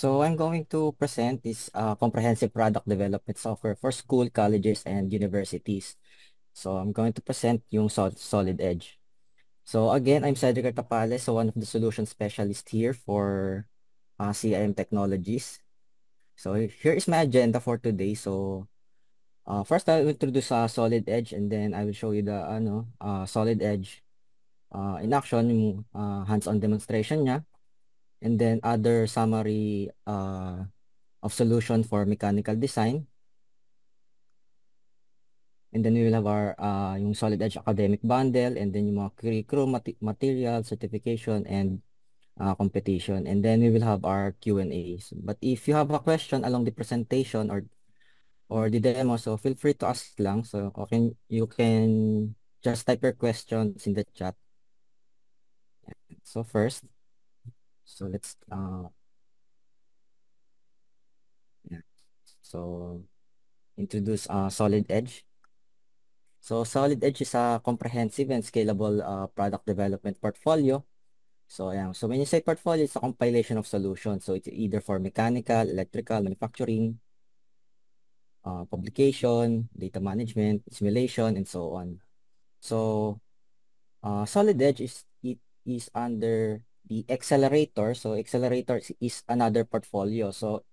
So I'm going to present this comprehensive product development software for school, colleges, and universities. So I'm going to present yung Solid Edge. So again, I'm Cedric Tapales, so one of the solution specialists here for CIM Technologies. So here is my agenda for today. So first I will introduce Solid Edge, and then I will show you the Solid Edge in action, yung hands-on demonstration niya. And then other summary of solution for mechanical design. And then we will have our yung Solid Edge academic bundle, and then yung mga curriculum, material, certification, and competition. And then we will have our Q&As. But if you have a question along the presentation or the demo, so feel free to ask lang. So you can just type your questions in the chat. So first, so let's yeah. So introduce Solid Edge. So Solid Edge is a comprehensive and scalable product development portfolio. So ayan, so when you say portfolio, it's a compilation of solutions. So it's either for mechanical, electrical, manufacturing, publication, data management, simulation, and so on. So Solid Edge is under the Accelerator. So Accelerator is another portfolio. So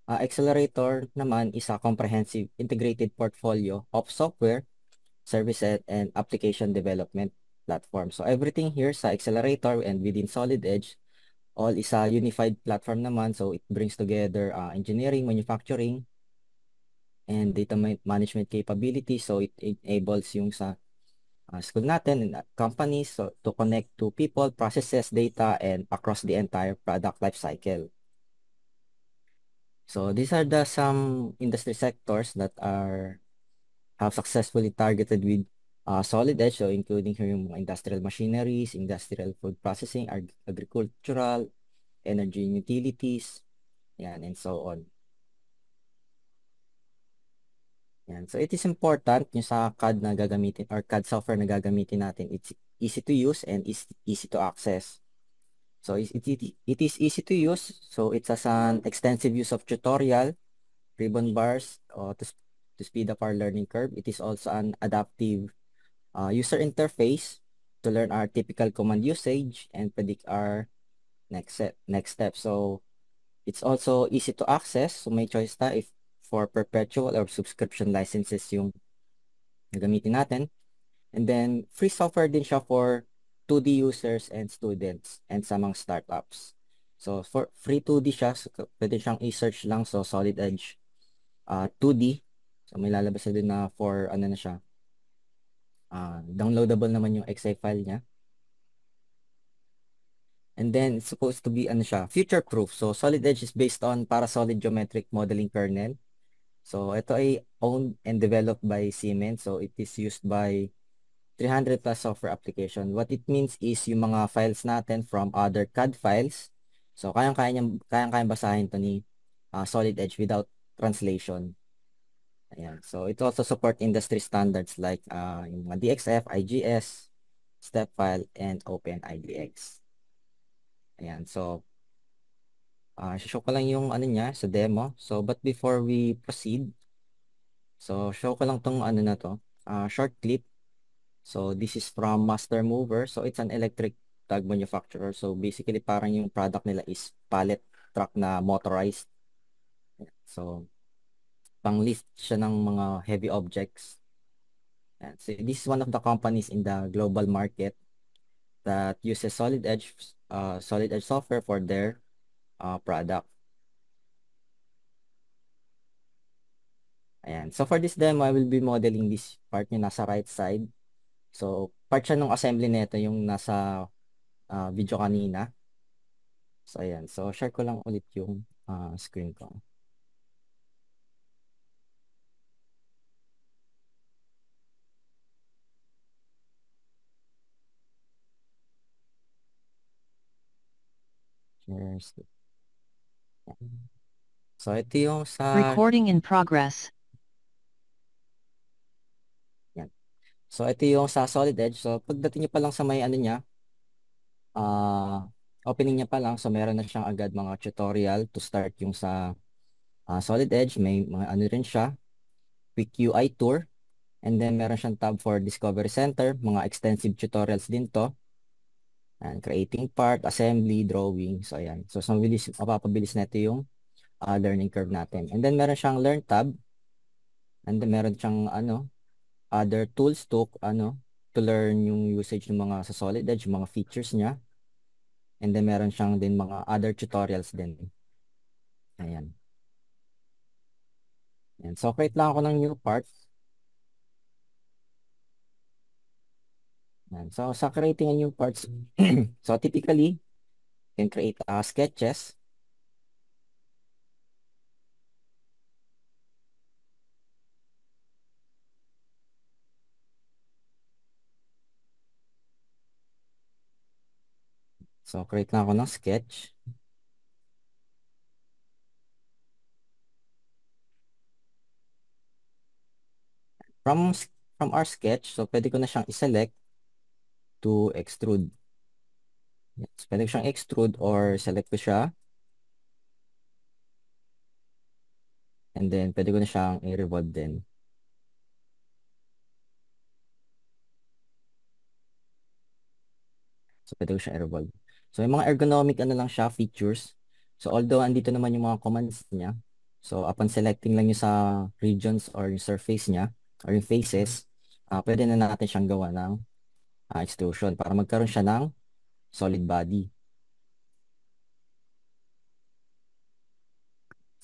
Accelerator naman is a comprehensive integrated portfolio of software, services, and application development platform. So everything here sa Accelerator and within Solid Edge, all is a unified platform naman. So it brings together engineering, manufacturing, and data management capabilities. So it enables yung sa school natin and companies to connect to people, processes, data, and across the entire product life cycle. So these are some industry sectors that have successfully targeted with Solid Edge, so including here yung industrial machineries, industrial food processing, agricultural, energy and utilities, yan, and so on. Yan. So it is important yung sa CAD na gagamitin or CAD software na gagamitin natin. It's easy to use and easy to access. So it is easy to use. So it has an extensive use of tutorial, ribbon bars to speed up our learning curve. It is also an adaptive user interface to learn our typical command usage and predict our next step. So it's also easy to access. So may choice ta if for perpetual or subscription licenses yung gagamitin natin. And then free software din siya for 2D users and students and sa mga startups. So for free 2D siya, so pwede siyang i-search lang. So Solid Edge 2D. So may lalabas na din na for ano na siya. Downloadable naman yung exe file niya. And then it's supposed to be ano siya, future proof. So Solid Edge is based on Parasolid geometric modeling kernel. So ito ay owned and developed by Siemens. So it is used by 300 plus software application. What it means is yung mga files natin from other CAD files. So kayang-kayang basahin to ni Solid Edge without translation. Ayan. So it also support industry standards like yung mga DXF, IGS, StepFile, and OpenIDX. Ayan. So show ko lang yung ano niya sa demo. So but before we proceed, so show ko lang tong ano na to, short clip. So this is from Master Mover. So it's an electric tug manufacturer. So basically parang yung product nila is pallet truck na motorized. So pang lift siya ng mga heavy objects. And so this is one of the companies in the global market that uses Solid Edge software for their product. Ayan. So for this demo, I will be modeling this part yung nasa right side. So part siya ng assembly nito yung nasa video kanina. So ayan. So share ko lang ulit yung screen ko. So ito yung sa Recording in progress. yan. So ito yung sa Solid Edge. So pagdating niyo pa lang sa may ano niya, opening niya pa lang, so meron na siyang agad mga tutorial to start yung sa Solid Edge. May mga ano rin siya, quick UI tour. And then meron siyang tab for Discovery Center, mga extensive tutorials din to. And creating part, assembly, drawing. So ayan. So mapapabilis na ito yung learning curve natin. And then meron siyang learn tab. And then meron siyang other tools to learn yung usage ng mga sa Solid Edge, yung mga features niya. And then meron siyang din mga other tutorials din. Ayan. Ayan. So create lang ako ng new part. Ayan. So sa creating a new parts, so typically, you can create sketches. So create lang ako ng sketch. From from our sketch, so pwede ko na siyang i-select to extrude. Yes, pwede ko siyang extrude or select ko siya. And then pwede ko na siyang i-revolve din. So pwede ko siyang i-revolve. So yung mga ergonomic lang siya, features. So although andito naman yung mga commands niya. So upon selecting lang yung sa regions or yung surface niya or yung faces, pwede na natin siyang gawa ng extrusion para magkaroon siya ng solid body.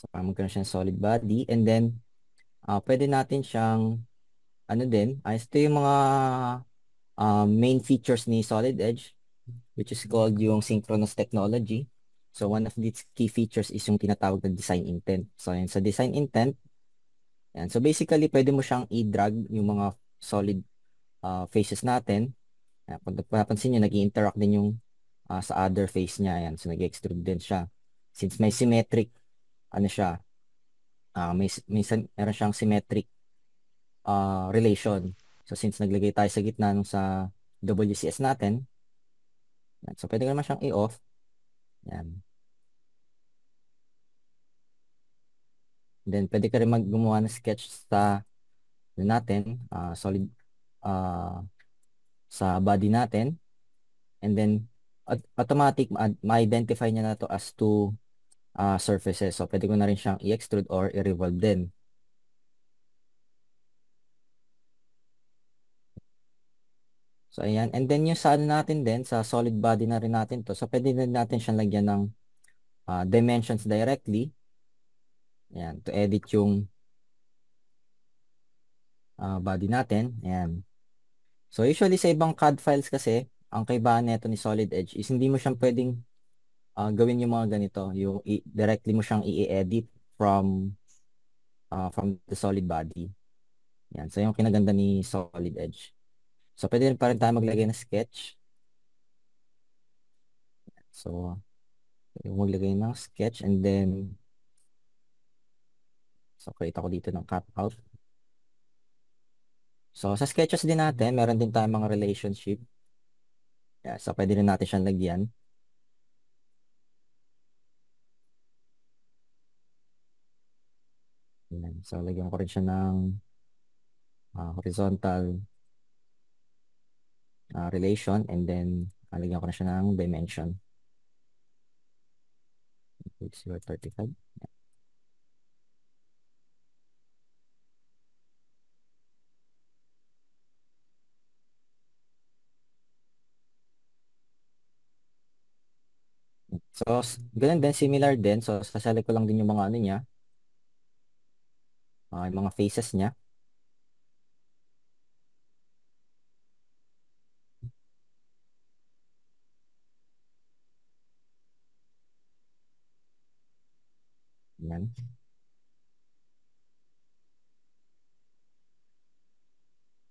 So para magkaroon siya ng solid body, and then pwede natin siyang ito yung mga main features ni Solid Edge, which is called yung synchronous technology. So one of these key features is yung tinatawag na design intent. So yun, sa design intent, yan. So basically, pwede mo siyang i-drag yung mga solid faces natin. Kung napapansin nyo, nag-interact din yung sa other face niya. Yan. So nag-extrude din siya. Since may symmetric, siya, meron siyang symmetric relation. So since naglagay tayo sa gitna nung sa WCS natin, yan. So pwede naman siyang i-off. Yan. Then pwede ka rin gumawa ng sketch sa natin, solid sa body natin. And then automatic ma-identify niya na to as two surfaces. So pwede ko na rin siyang i-extrude or i-revolve din. So ayan. And then yung sa natin din, sa solid body na rin natin to. So pwede na natin siyang lagyan ng dimensions directly. Ayan. To edit yung body natin. Ayan. So usually sa ibang CAD files kasi, ang kaibahan nito ni Solid Edge is hindi mo siyang pwedeng gawin yung mga ganito. Yung directly mo siyang i-edit from the solid body. Yan. So yung kinaganda ni Solid Edge. So pwede rin pa rin tayo maglagay ng sketch. So yung maglagay ng sketch, and then so create ako dito ng cutout. So sa sketches din natin, meron din tayong mga relationship. Yeah, so pwede rin natin siyang lagyan. Yan. So lagyan ko rin siya ng horizontal relation, and then lagyan ko na siya ng dimension. 35. So, ganun din, similar din. So, sasali ko lang din yung mga niya, yung mga faces niya. Yan.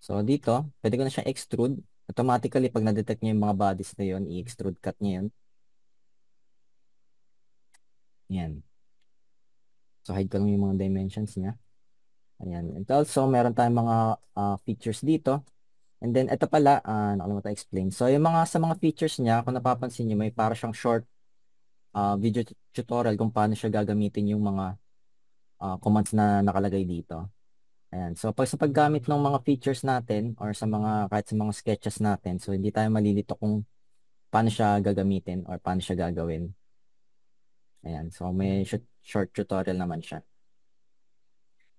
So, dito, pwede ko na siya extrude. Automatically, pag na-detect niya yung mga bodies na yun, i-extrude cut niya yun. Yan. So, hide ko lang yung mga dimensions niya. Ayan. And also, meron tayong mga features dito. And then, ito pala, nakalimutan explain. So, yung mga sa mga features niya, kung napapansin niyo, may para siyang short video tutorial kung paano siya gagamitin yung mga commands na nakalagay dito. Ayan. So, pag sa paggamit ng mga features natin or sa mga, kahit sa mga sketches natin, so hindi tayo malilito kung paano siya gagamitin or paano siya gagawin. Ayan. So, may short tutorial naman siya.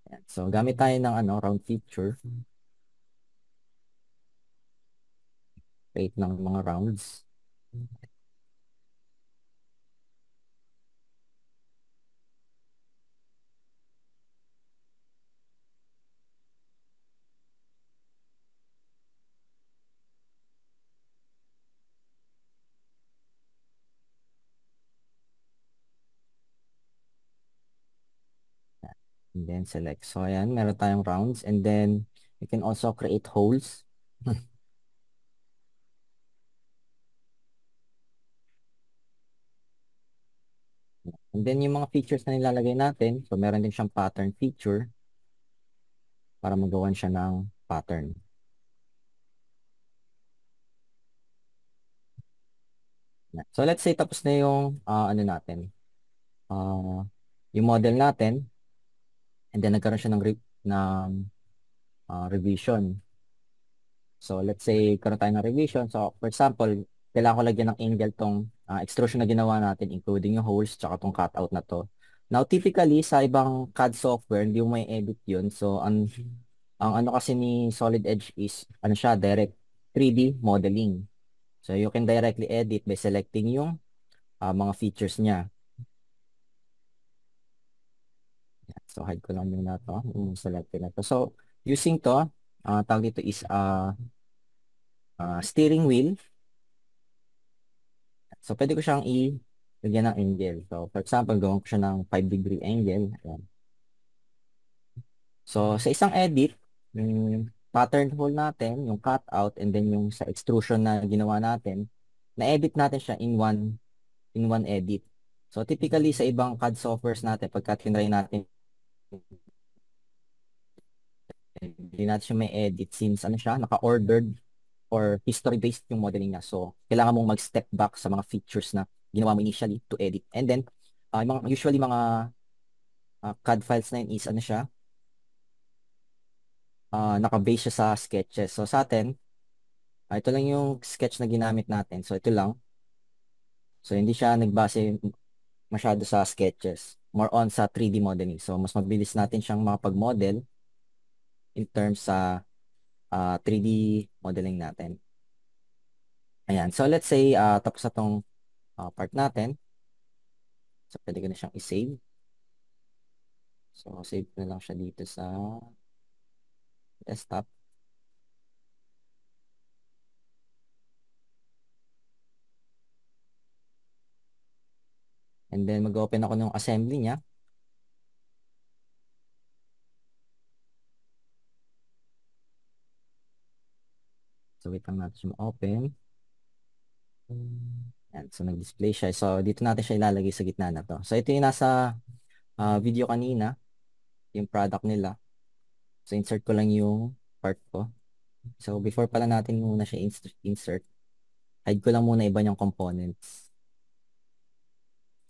Ayan. So, gamit tayo ng round feature. Create ng mga rounds. And then select. So, ayan, meron tayong rounds. And then, you can also create holes. And then, yung mga features na nilalagay natin, so meron din siyang pattern feature para magawan siya ng pattern. So, let's say tapos na yung ano natin, yung model natin, and then nagkaroon siya ng revision. So, let's say, karoon tayo ng revision. So, for example, kailangan ko lagyan ng angle tong extrusion na ginawa natin, including yung holes, tsaka tong cutout na to. Now, typically, sa ibang CAD software, hindi mo may edit yun. So, ang ano kasi ni Solid Edge is, ano siya, direct 3D modeling. So, you can directly edit by selecting yung mga features niya. So, hide ko lang muna to. Selected na to. So, using to, tawag dito is steering wheel. So, pwede ko siyang lagyan ng angle. So, for example, gawin ko siya ng 5-degree angle. Ayan. So, sa isang edit, yung pattern hole natin, yung cutout, and then yung sa extrusion na ginawa natin, na-edit natin siya in one edit. So, typically, sa ibang CAD softwares natin, pagka tinry natin, hindi natin siya may edit since ano siya, naka-ordered or history-based yung modeling niya. So, kailangan mong mag-step back sa mga features na ginawa mo initially to edit. And then, usually mga CAD files na yun is ano siya, naka-base siya sa sketches. So, sa atin, ito lang yung sketch na ginamit natin. So, ito lang. So, hindi siya nagbase masyado sa sketches. More on sa 3D modeling. So, mas mabilis natin siyang makapag-model in terms sa 3D modeling natin. Ayan. So, let's say, tapos na tong part natin. So, pwede ko na siyang i-save. So, save ko na lang siya dito sa desktop. And then, mag-open ako ng assembly niya. So, wait lang natin siya ma-open. Ayan. So, nag-display siya. So, dito natin siya ilalagay sa gitna na to. So, ito yung nasa video kanina. Yung product nila. So, insert ko lang yung part ko. So, before pala natin muna siya insert, hide ko lang muna iba niyang components.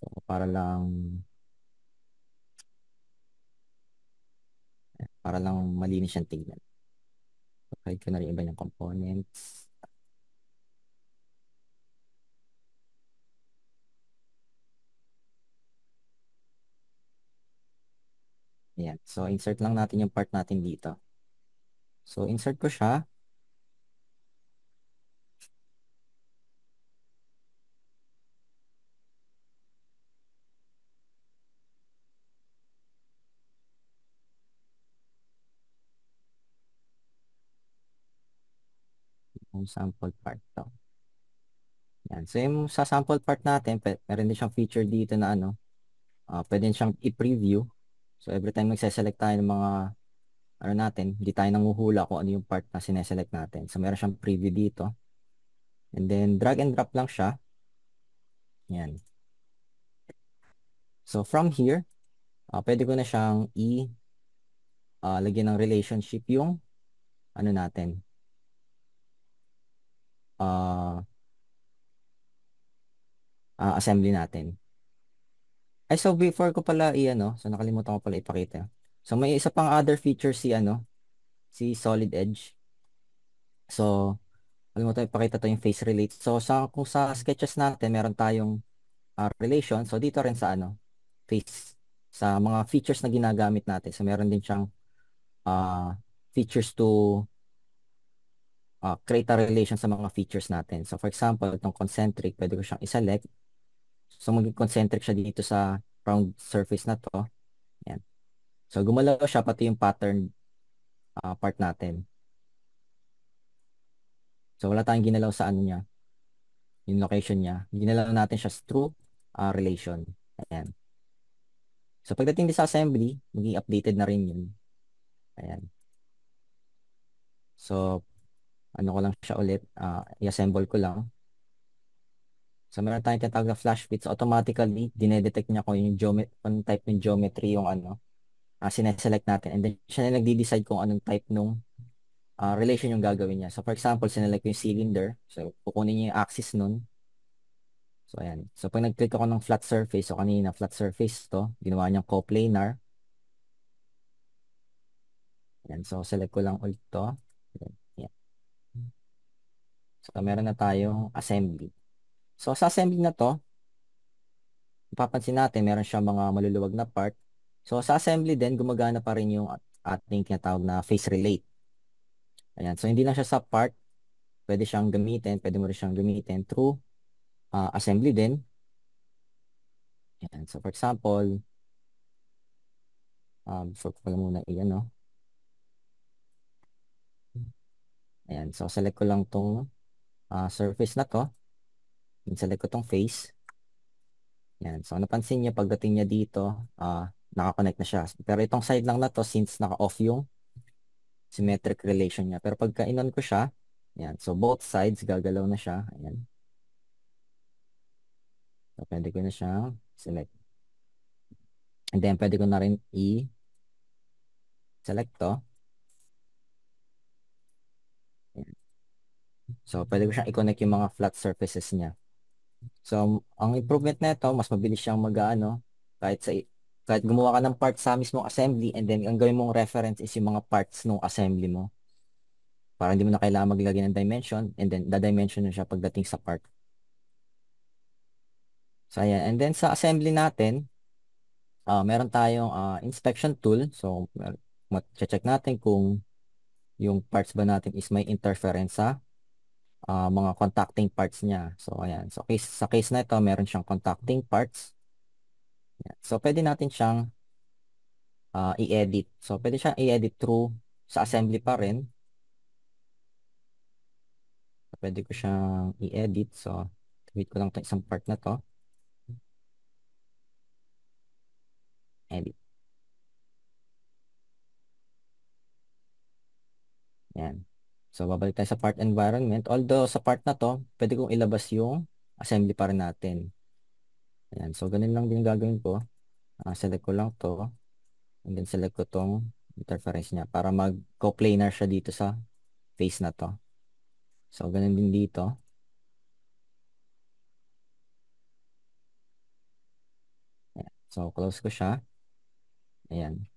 So, para lang malinis siyang tignan. So, hide ko na rin iba niyang components. Ayan. So, insert lang natin yung part natin dito. So, insert ko siya. Yung sample part to. Yan. So, yung sa sample part natin, meron din siyang feature dito na pwede siyang i-preview. So, every time magse-select tayo ng mga natin, hindi tayo nanguhula kung ano yung part na sineselect natin. So, meron siyang preview dito. And then, drag and drop lang siya. Yan. So, from here, pwede ko na siyang lagyan ng relationship yung natin. ah, assembly natin. Ay, so before ko pala i-ano, so nakalimutan ko pala ipakita. So may isa pang other feature si ano, si Solid Edge. So, kalimutan ipakita to yung face relate. So, kung sa sketches natin, meron tayong relation. So, dito rin sa ano, face, sa mga features na ginagamit natin. So, meron din siyang uh, features to create a relation sa mga features natin. So, for example, itong concentric, pwede ko siyang iselect. So, maging concentric siya dito sa round surface na to. Yan. So, gumalaw siya pati yung pattern part natin. So, wala tayong ginalaw sa ano niya, yung location niya. Ginalaw natin siya through relation. Ayan. So, pagdating din sa assembly, maging updated na rin yun. Ayan. So, ano ko lang siya ulit, i-assemble ko lang. So, meron tayong tinatawag na flash fit. So, automatically, dinedetect niya kung yung type ng geometry yung ano, sineselect natin. And then, siya na nagdi-decide kung anong type nung relation yung gagawin niya. So, for example, sinelect ko yung cylinder. So, kukunin niya yung axis nun. So, ayan. So, pag nag-click ako ng flat surface, so kanina flat surface to, ginawa niyang coplanar. Ayan. So, select ko lang ulit to. Ayan. So, meron na tayong assembly. So, sa assembly na to, ipapansin natin, meron siyang mga maluluwag na part. So, sa assembly din, gumagana pa rin yung ating tinatawag na face relate. Ayan. So, hindi lang siya sa part, pwede siyang gamitin, pwede mo rin siyang gamitin through assembly din. Ayan. So, for example, so, pala muna iyan, no? Ayan. So, select ko lang tong surface na to. Select ko tong face. Ayan. So, napansin niyo, pagdating niya dito, nakakonect na siya. Pero itong side lang na to, since naka-off yung symmetric relation niya. Pero pagka inon ko siya, ayan. So, both sides, gagalaw na siya. Ayan. So, pwede ko na siyang select. And then, pwede ko na rin i-select to. Ayan. So, pwede ko siyang i-connect yung mga flat surfaces niya. So, ang improvement na ito, mas mabilis siyang mag-ano, kahit gumawa ka ng part sa mismong assembly and then ang gawin mong reference is yung mga parts ng assembly mo. Para hindi mo na kailangan maglagay ng dimension and then da-dimension na siya pagdating sa part. So, ayan. And then sa assembly natin, meron tayong inspection tool. So, check natin kung yung parts ba natin is may interference sa mga contacting parts niya. So, ayan. So, sa case na ito, meron siyang contacting parts. Ayan. So, pwede natin siyang i-edit. So, pwede siyang i-edit through sa assembly pa rin. So, pwede ko siyang i-edit. So, tweet ko lang itong isang part na to. Edit. Yan. So, babalik tayo sa part environment. Although, sa part na to, pwede kong ilabas yung assembly pa rin natin. Ayan. So, ganun lang din gagawin ko. Select ko lang to. And then, select ko tong interference niya para mag-coplanar siya dito sa face na to. So, ganun din dito. Ayan. So, close ko siya. Ayan.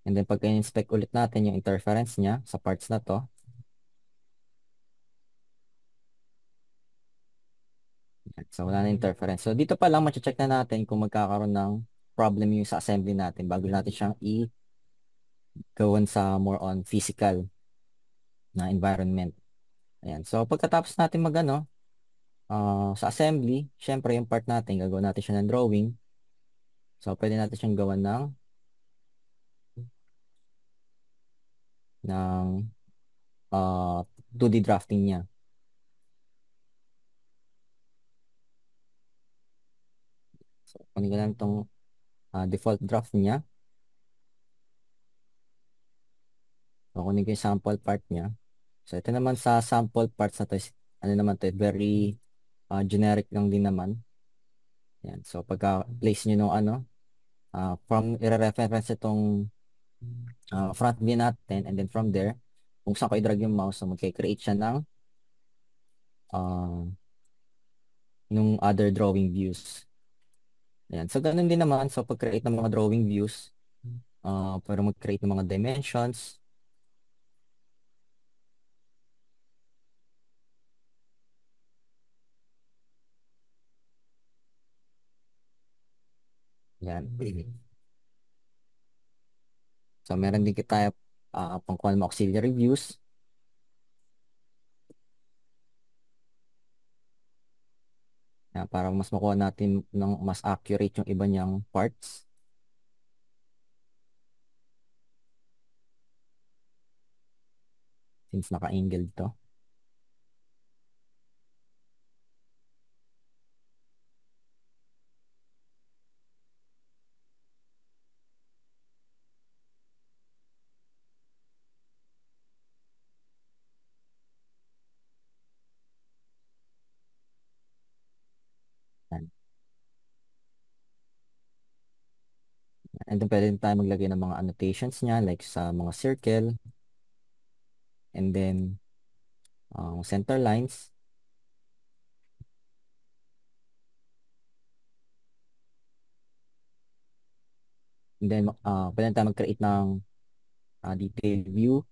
And then, pagka-inspect ulit natin yung interference niya sa parts na to. So, wala na interference. So, dito pa lang check na natin kung magkakaroon ng problem yung sa assembly natin bago natin siyang i-gawan sa more on physical na environment. Ayan. So, pagkatapos natin mag-ano, sa assembly, syempre yung part natin, gagawin natin siya ng drawing. So, pwede natin siyang gawan ng 2D drafting niya. So, kunin ko lang itong default draft niya. So, kunin ko yung sample part niya. So, ito naman sa sample parts na to, ano naman to, very generic lang din naman. Yan. So, pagka-place nyo nung ano, from i-reference itong front view natin and then from there, kung saan ko i-drag yung mouse, so mag-create siya ng uh, nung other drawing views. Ayan. So, ganun din naman. So, pag-create ng mga drawing views, para mag-create ng mga dimensions. Ayan. So, meron din tayo pangkuha ng mga auxiliary views. Ayan, para mas makuha natin ng mas accurate yung iba niyang parts. Since naka-angled to. Ayan. And then pwede din tayo maglagay ng mga annotations niya like sa mga circle. And then center lines. And then pwede tayo mag-create ng detail view.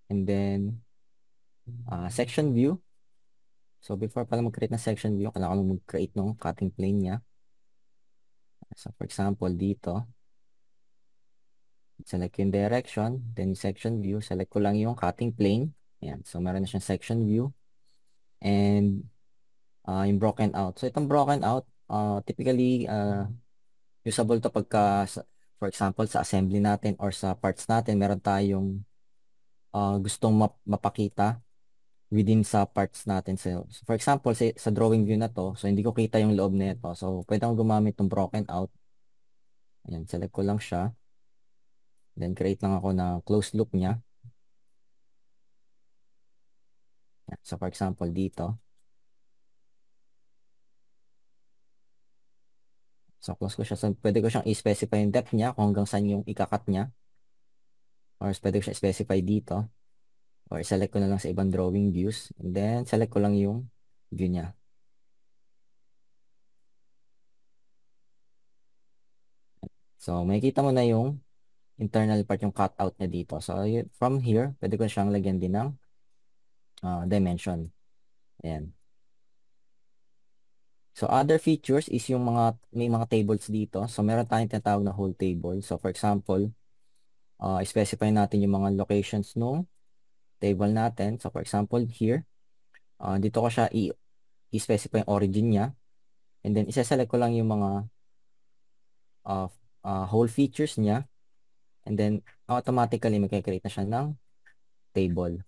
And then section view. So before pala mag-create ng section view, kailangan ko mag-create ng cutting plane niya. So for example, dito, select yung direction, then yung section view, select ko lang yung cutting plane. Ayan. So meron na siyang section view. And yung broken out. So itong broken out, typically, usable to pagka, for example, sa assembly natin or sa parts natin, meron tayong gustong mapakita within sa parts natin. So for example, sa drawing view na to, so hindi ko kita yung loob nito. So pwede akong gumamit ng broken out. Ayan, select ko lang siya. Then create lang ako ng closed loop niya. Ayan, so for example, dito. So close ko siya. So pwede ko siyang i-specify yung depth niya kung hanggang saan yung ikakat niya. Or pwede ko siya i-specify dito. Or select ko na lang sa ibang drawing views. And then select ko lang yung view niya. So makikita mo na yung internal part, yung cutout niya dito. So from here, pwede ko siyang lagyan din ng dimension. Ayan. So other features is yung may mga tables dito. So meron tayong tinatawag na whole table. So for example, specify natin yung mga locations nung table natin. So for example, here, dito ko siya i-specify yung origin niya. And then isa-select ko lang yung mga whole features niya. And then automatically magkakreate na siya ng table.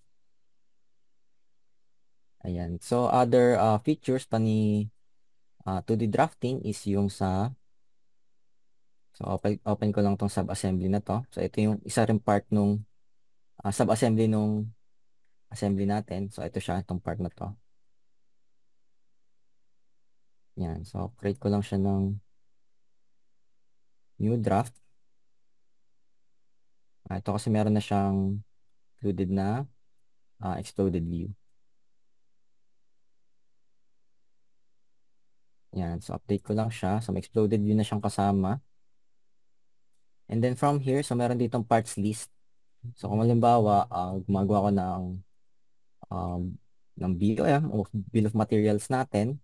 Ayan. So other features pa ni 2D drafting is yung so open ko lang tong sub-assembly na to. So ito yung isa rin part nung sub-assembly nung assembly natin. So ito siya, itong part na to. Yan. So create ko lang siya ng new draft. Ito kasi meron na siyang included na exploded view. Yan. So update ko lang siya. So may exploded view na siyang kasama. And then from here, so meron ditong parts list. So kung halimbawa, gumagawa ko um, ng BOM o Bill of Materials natin.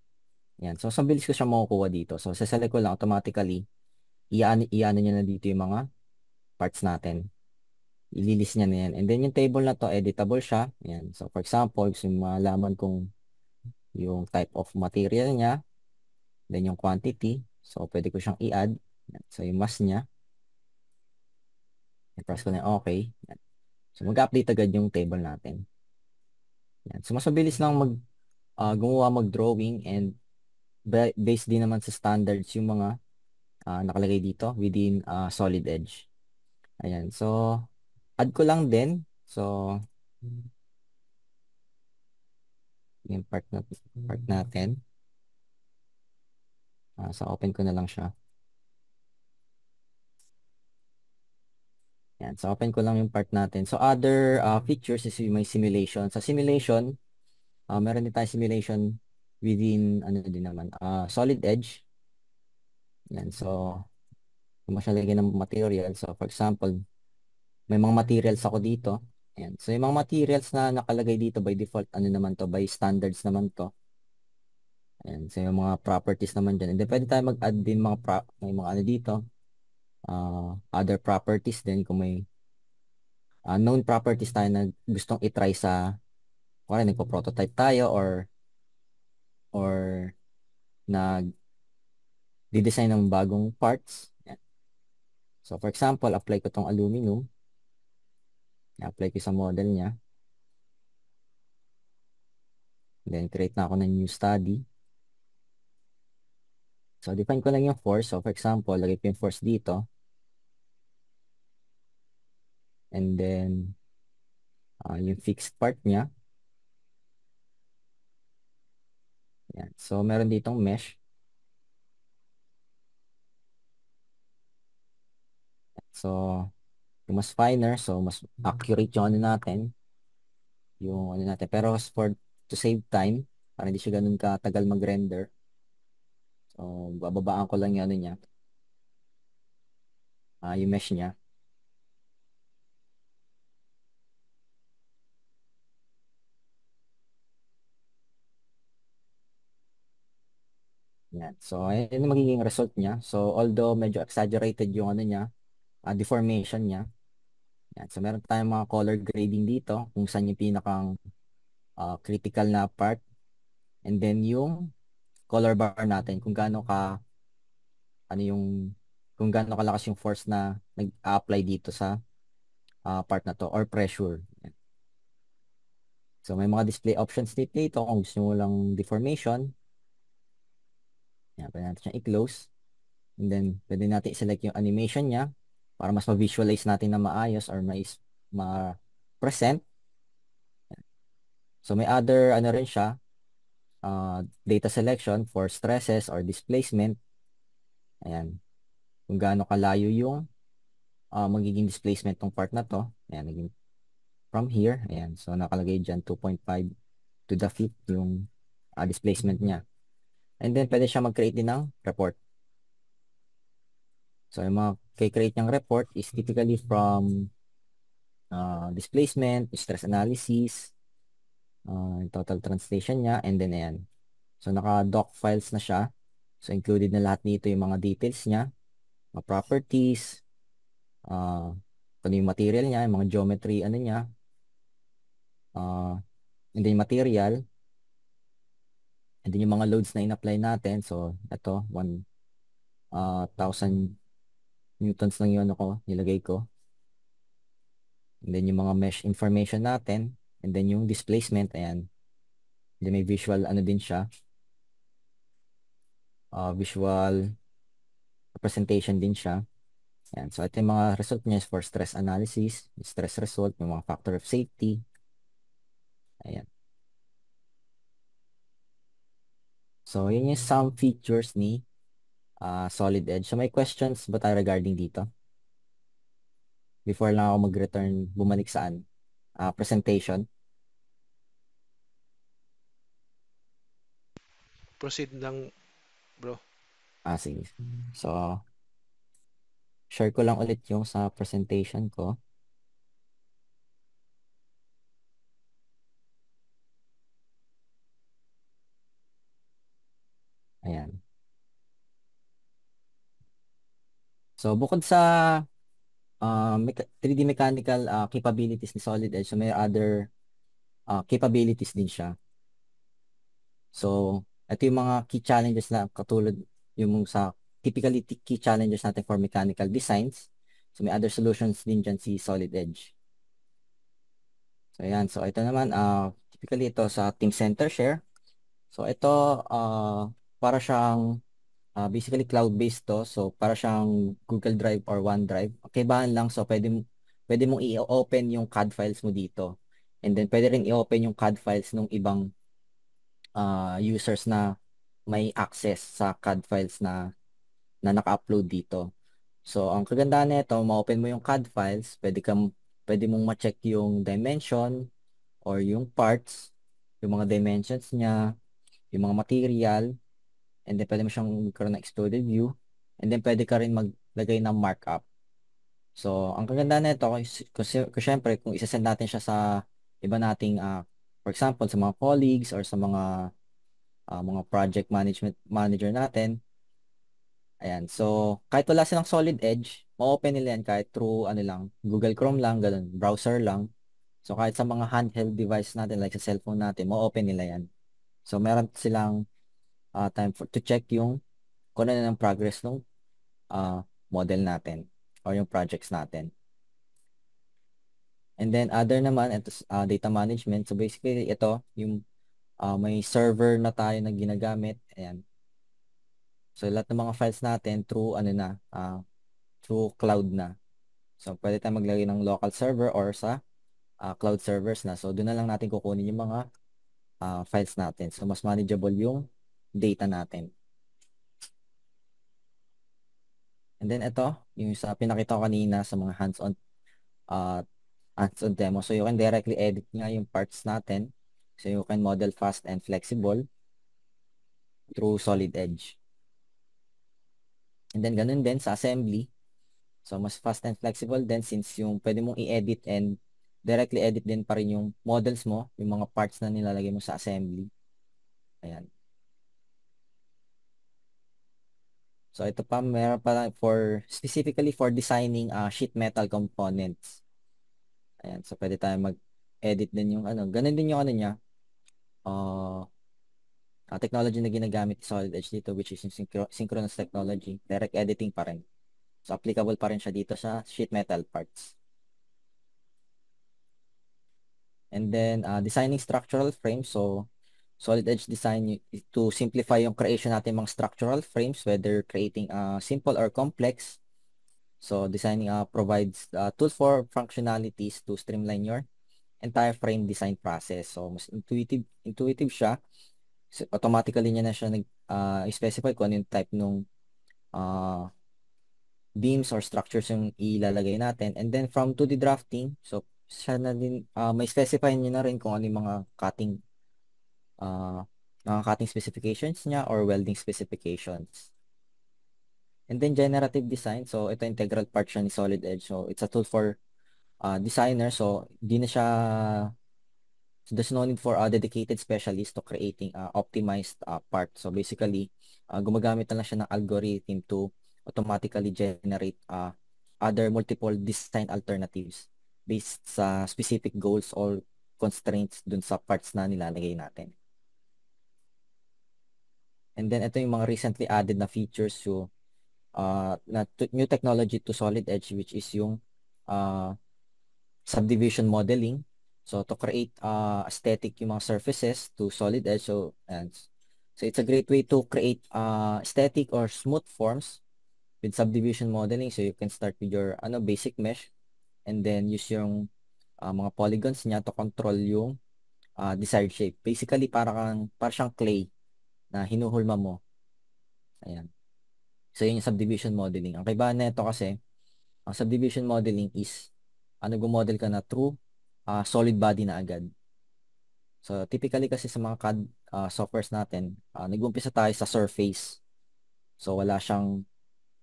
Yan. So sa bilis ko siya makukuha dito. So sa-select ko lang automatically, iano niya na dito yung mga parts natin. Ililis niya na yan. And then yung table na to, editable siya. Yan. So for example, gusto yung malaman kung yung type of material niya, then yung quantity. So pwede ko siyang i-add. So yung mass niya, i-press ko na okay. Yan. So mag-update agad yung table natin. Yan. So mas mabilis lang gumawa mag-drawing and based din naman sa standards yung mga nakalagay dito within Solid Edge. Ayan. So add ko lang din. So yung part natin. So open ko na lang siya. Yan. So, open ko lang yung part natin. So, other features is yung may simulation. Sa simulation, meron din tayo simulation within, ano din naman, Solid Edge. Yan. So, kung masyalagay ng material. So, for example, may mga materials ako dito. Yan. So, yung mga materials na nakalagay dito by default, ano naman to, by standards naman to. Ayan. So, yung mga properties naman dyan. And then, pwede tayo mag-add din may mga ano dito. Other properties din kung may known properties tayo na gustong itry sa kung nagpo-prototype tayo or nag-design ng bagong parts. Yan. So, for example, apply ko tong aluminum. Apply ko sa model niya. Then, create na ako ng new study. So, define ko lang yung force. So, for example, lagay ko yung force dito. And then, yung fixed part niya. Yan. So, meron ditong mesh. So, yung mas finer, so mas accurate yung ano natin. Yung ano natin. Pero to save time, para hindi siya ganun katagal mag-render. So, bababaan ko lang yung ano niya. Yung mesh niya. Yan. So, ayan yung magiging result niya. So, although medyo exaggerated yung ano niya, deformation niya. Yan. So, meron tayong mga color grading dito kung saan yung pinakang critical na part. And then yung color bar natin kung gaano kung gaano kalakas yung force na nag-apply dito sa part na to or pressure. Yan. So, may mga display options dito kung gusto mo lang deformation. Yan, pwede natin siyang i-close. And then, pwede natin i-select yung animation niya para mas ma-visualize natin na maayos or ma-present. So, may other, ano rin siya, data selection for stresses or displacement. Ayan. Kung gaano kalayo yung magiging displacement ng part na to. Ayan, naging from here. Ayan. So, nakalagay dyan 2.5 to the fifth yung displacement niya. And then, pwede siya mag-create din ng report. So, yung mga kay-create niyang report is typically from displacement, stress analysis, total translation niya, and then ayan. So, naka-doc files na siya. So, included na lahat dito yung mga details niya, mga properties, ano yung material niya, yung mga geometry, ano niya, and then yung material, and then yung mga loads na in-apply natin. So, ito, 1,000 newtons lang yun ako, nilagay ko. And then yung mga mesh information natin, and then yung displacement, ayan. And then may visual, ano din siya, visual representation din siya. Ayan. So, ito yung mga result niya for stress analysis, stress result, yung mga factor of safety. Ayan. So, yun yung some features ni Solid Edge. So, may questions ba tayo regarding dito? Before lang ako mag-return, bumalik saan? Presentation. Proceed lang, bro. Sige. So, share ko lang ulit yung sa presentation ko. Ayan. So, bukod sa 3D mechanical capabilities ni Solid Edge, so may other capabilities din siya. So, ito yung mga key challenges na katulad yung sa typically key challenges natin for mechanical designs. So, may other solutions din dyan si Solid Edge. So, ayan. So, ito naman, typically ito sa Team Center Share. So, ito, para siyang basically cloud-based to. So, para siyang Google Drive or OneDrive. Okay, bahan lang. So, pwede mong i-open yung CAD files mo dito. And then, pwede rin i-open yung CAD files ng ibang users na may access sa CAD files na naka-upload dito. So, ang kagandahan nito, ma-open mo yung CAD files, pwede mong ma-check yung dimension or yung parts, yung mga dimensions niya, yung mga material, and then pwede mo siyang magkaroon ng exploded view, and then pwede ka rin maglagay ng markup. So, ang kagandahan nito, kung syempre, kung isasend natin siya sa iba nating, for example, sa mga colleagues or sa mga project management manager natin, ayan. So, kahit wala silang solid edge, ma-open nila yan kahit through, ano lang, Google Chrome lang, ganun, browser lang. So, kahit sa mga handheld device natin, like sa cellphone natin, ma-open nila yan. So, meron silang to check yung kung ano ng progress ng model natin or yung projects natin. And then other naman, ito data management. So basically ito yung may server na tayo na ginagamit. Ayan. So lahat ng mga files natin through ano na through cloud na. So pwede tayong maglagay ng local server or sa cloud servers na. So doon na lang natin kukunin yung mga files natin. So mas manageable yung data natin. And then ito, yung sa pinakita ko kanina sa mga hands-on uh, hands-on demo. So you can directly edit nga yung parts natin. So you can model fast and flexible through Solid Edge. And then ganun din sa assembly. So mas fast and flexible din since yung pwede mong i-edit and directly edit din pa rin yung models mo, yung mga parts na nilalagay mo sa assembly. Ayan. So ito pa, meron pa specifically for designing sheet metal components. Ayan. So pwede tayo mag-edit din yung ano. Ganun din yung ano niya. Uh, technology na ginagamit ni Solid Edge dito which is yung synchronous technology. Direct editing pa rin. So applicable pa rin siya dito sa sheet metal parts. And then designing structural frames. So Solid Edge design to simplify yung creation natin mga structural frames whether creating simple or complex. So designing provides tools for functionalities to streamline your entire frame design process. So mas intuitive siya. So, automatically niya na siya specify kung ano yung type ng beams or structures yung ilalagay natin. And then from 2D drafting, so siya na din, may specify niya na rin kung ano yung uh, mga cutting specifications niya or welding specifications. And then generative design, so ito integral part siya ni Solid Edge. So it's a tool for designers. So di na siya, so there's no need for a dedicated specialist to creating optimized part. So basically, gumagamit na lang siya ng algorithm to automatically generate other multiple design alternatives based sa specific goals or constraints dun sa parts na nilalagay natin. And then ito yung mga recently added na features, so new technology to Solid Edge which is yung subdivision modeling. So to create aesthetic yung mga surfaces to Solid Edge. So it's a great way to create aesthetic or smooth forms with subdivision modeling. So you can start with your basic mesh and then use yung mga polygons niya to control yung desired shape. Basically para siyang clay na hinuhulma mo. Ayan. So yun yung subdivision modeling. Ang kaibahan nito kasi ang subdivision modeling is gumodel ka na through solid body na agad. So typically kasi sa mga CAD softwares natin, nag-umpisa tayo sa surface. So wala siyang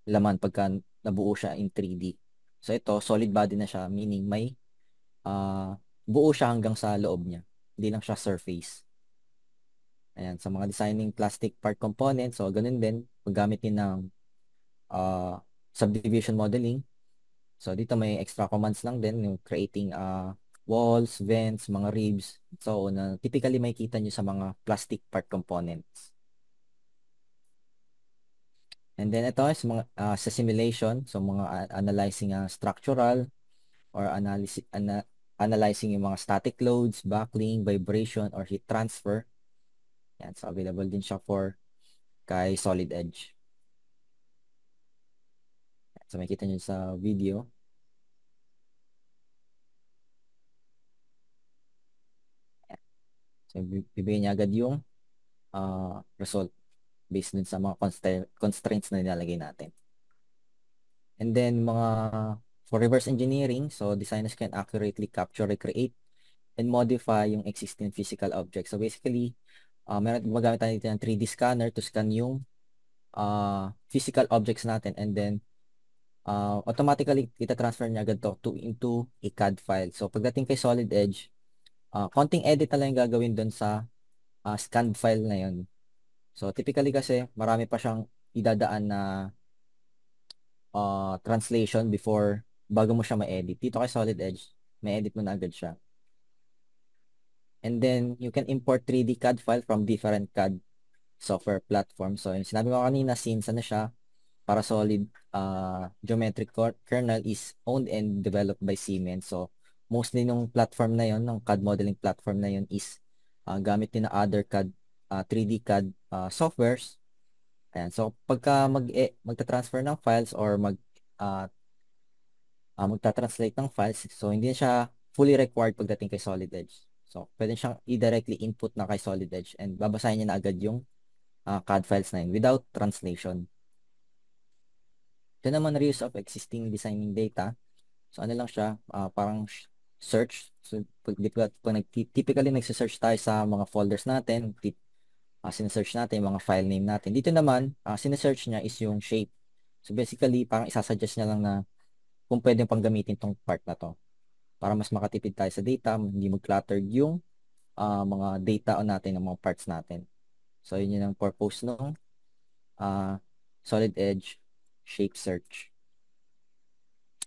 laman pagka nabuo siya in 3D. So ito solid body na siya, meaning may buo siya hanggang sa loob niya. Hindi lang siya surface. Ayan, sa mga designing plastic part components, so ganun din, paggamit din ng subdivision modeling. So dito may extra commands lang din, yung creating walls, vents, mga ribs. So na typically makikita nyo sa mga plastic part components. And then ito is mga sa simulation, so mga analyzing structural or analyzing yung mga static loads, buckling, vibration, or heat transfer. Yan, so available din siya for kay Solid Edge. So makikita nyo sa video. So bibigyan niya agad yung result based dun sa mga constraints na nilalagay natin. And then for reverse engineering, so designers can accurately capture, recreate, and modify yung existing physical objects. So basically, gumagamit tayo dito ng 3D scanner to scan yung physical objects natin, and then automatically ita-transfer niya agad into a CAD file. So pagdating kay Solid Edge, konting edit na lang yung gagawin doon sa scanned file na yun. So typically kasi marami pa siyang idadaan na translation bago mo siya ma-edit. Dito kay Solid Edge, may edit mo na agad siya. And then you can import 3D CAD file from different CAD software platforms. So yung sinabi ko kanina, since ano siya, para solid geometric kernel is owned and developed by Siemens. So mostly nung platform na yon, ng CAD modeling platform na yon is gamit din na other CAD 3D CAD softwares. Ayan. So pagka magta-transfer ng files or magta-translate ng files, so hindi na siya fully required pagdating kay Solid Edge. So pwede siyang i-directly input na kay Solid Edge and babasahin niya na agad yung CAD files na yun without translation. Ito naman, reuse of existing designing data. So ano lang siya, parang search. So typically nagsisearch tayo sa mga folders natin, sinesearch natin yung mga file name natin. Dito naman, sinesearch niya is yung shape. So basically, parang isasuggest niya lang na kung pwede pang gamitin tong part na to para mas makatipid tayo sa data, hindi mag-cluttered yung mga data natin, ng mga parts natin. So yun yung purpose ng Solid Edge Shape Search.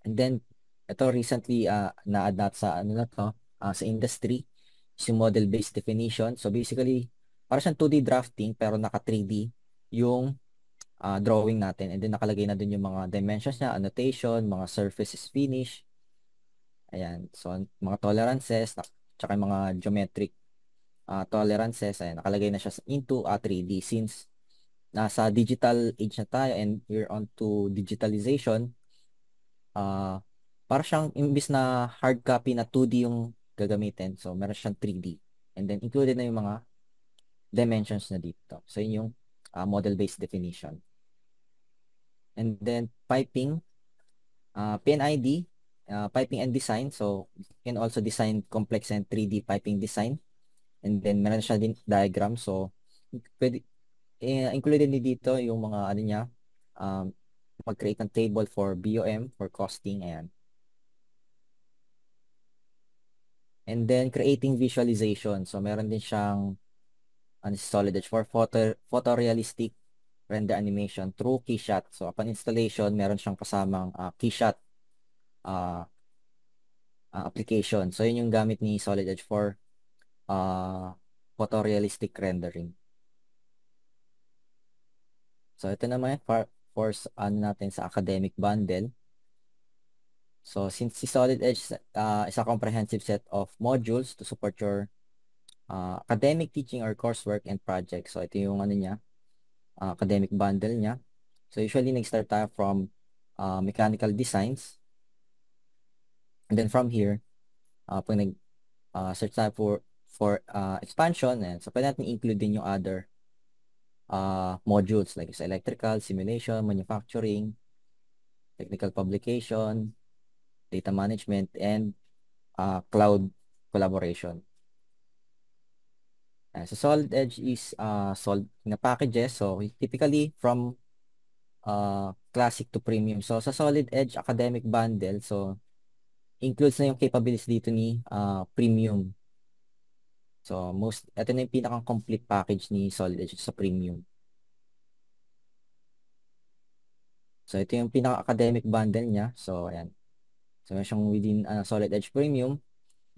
And then, ito recently na-add natin sa ano na to, sa industry, is yung model-based definition. So basically, para siyang 2D drafting pero naka 3D yung drawing natin. And then nakalagay na dun yung mga dimensions niya, annotation, mga surfaces finish. Ayan. So mga tolerances, tsaka yung mga geometric tolerances, ayan, nakalagay na siya into 3D since nasa digital age na tayo and we're on to digitalization. Para siyang imbis na hard copy na 2D yung gagamitin. So, meron siyang 3D. And then, included na yung mga dimensions na dito. So, yun yung model-based definition. And then, piping, PNID, piping and design. So, you can also design complex and 3D piping design. And then, meron siya din diagram. So, pwede, included din dito yung mga ano niya, mag-create ng table for BOM, for costing, ayan. And then creating visualization. So meron din siyang Solid Edge for photorealistic render animation through KeyShot. So upon installation, meron siyang kasamang KeyShot application. So yun yung gamit ni Solid Edge for photorealistic rendering. So ito naman for ano natin sa academic bundle. So since si Solid Edge is a comprehensive set of modules to support your academic teaching or coursework and projects. So ito yung ano niya, academic bundle niya. So usually nag-start tayo from mechanical designs. And then from here, pag nag-search tayo for expansion, and so pwede natin include din yung other modules like sa electrical, simulation, manufacturing, technical publication, data management, and cloud collaboration. So Solid Edge is sold na packages. So typically from classic to premium. So sa Solid Edge Academic Bundle, so includes na yung capabilities dito ni premium. So ito na yung pinakang complete package ni Solid Edge sa premium. So ito yung pinaka-academic bundle niya. So ayan. So meron siyang within Solid Edge Premium.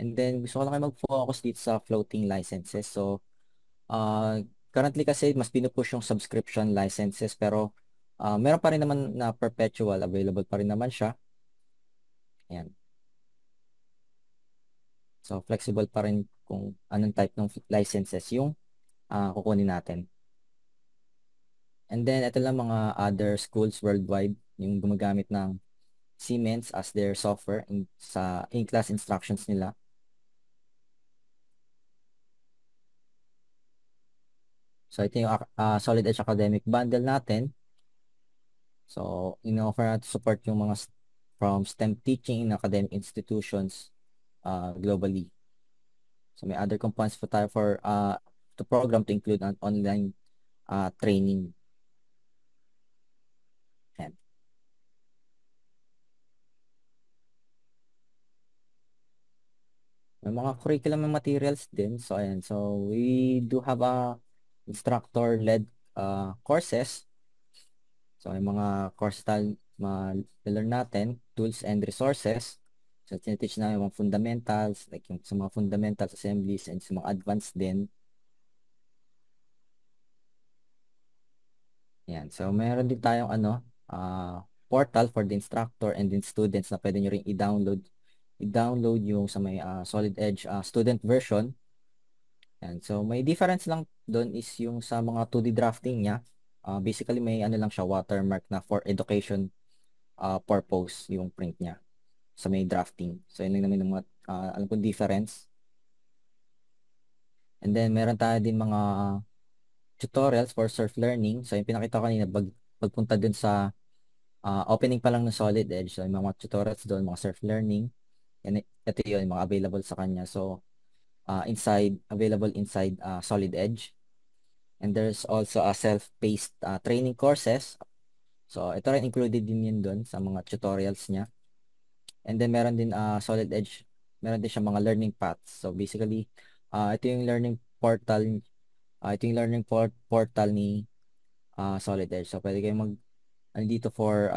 And then gusto ko lang kayo mag-focus dito sa floating licenses. So currently kasi mas pinupush yung subscription licenses pero meron pa rin naman na perpetual, available pa rin naman siya. Ayan. So flexible pa rin kung anong type ng licenses yung kukunin natin. And then ito lang mga other schools worldwide yung gumagamit ng Siemens as their software sa in-class instructions nila. So ito yung Solid Edge Academic Bundle natin. So, in-offer natin support yung mga from STEM teaching in academic institutions globally. So, may other components po tayo for the program to include an online training. Yan. May mga curriculum and materials din. So, ayan. So, we do have a instructor-led courses. So, may mga course style ma-learn natin, tools and resources. So, tiniteach na yung mga fundamentals, like yung sa mga fundamentals, assemblies, and sa mga advanced din. Yan. So, meron din tayong portal for the instructor and then students na pwede nyo rin i-download yung sa may Solid Edge student version. Yan. So, may difference lang doon is yung sa mga 2D drafting niya. Basically, may ano lang siya, watermark na for education purpose yung print niya sa may drafting. So, yun lang naman yung mga, alam kong difference. And then, meron tayo din mga tutorials for self-learning. So, yung pinakita ko kanina, pagpunta dun sa opening pa lang ng Solid Edge. So, yung mga tutorials doon, mga self-learning. And ito yun, mga available sa kanya. So, available inside Solid Edge. And there's also a self-paced training courses. So, ito rin included din yun doon sa mga tutorials niya. And then, meron din Solid Edge, meron din siya mga learning paths. So, basically, ito yung learning portal, portal ni Solid Edge. So, pwede kayong dito for,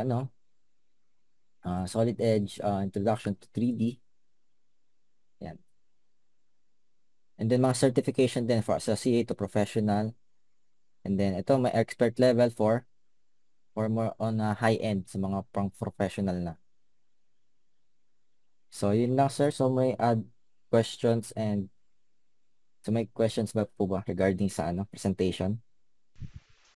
Solid Edge Introduction to 3D. Yan. And then, mga certification din for associate to professional. And then, ito, may expert level for more on high-end sa mga pang professional na. So, yun lang, sir. So, may add questions and so may questions ba po ba regarding sa presentation?